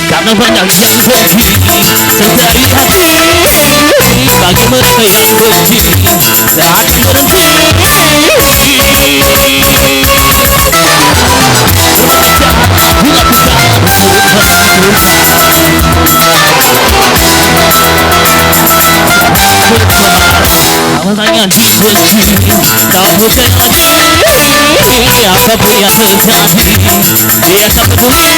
Karena banyak yang benci sedari hati bagi mereka yang benci tak akan berhenti. Bila kita kamu tanya dibenci, kau percaya lagi apapun yang terjadi, dia tak peduli.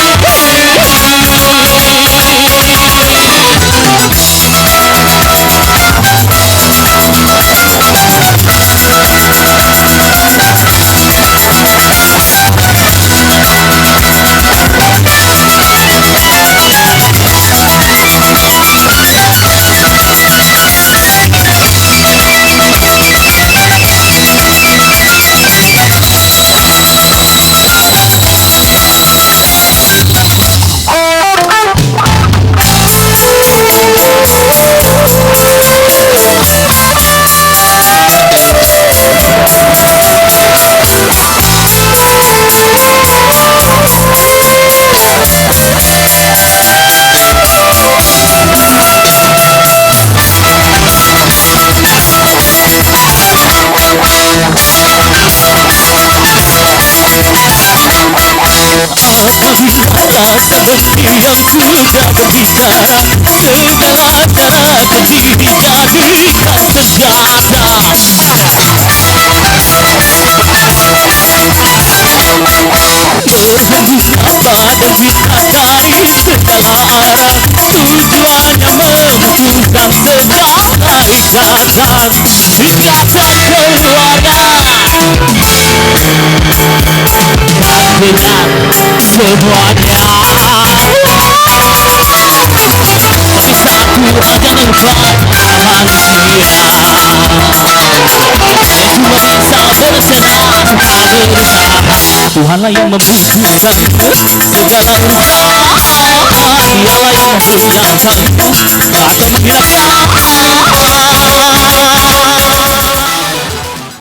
Seperti yang sudah berbicara, segala cara kecil dijadikan senjata. Berhembuskan badan kita dari segala arah, tujuannya memutuskan segala ikatan, ikatan keluarga. Dengan semuanya satu aja membuat manusia semua bisa bersenang berusaha. Tuhanlah yang membutuhkan segala urusan, dialah yang mempunyai atau menghidapkan.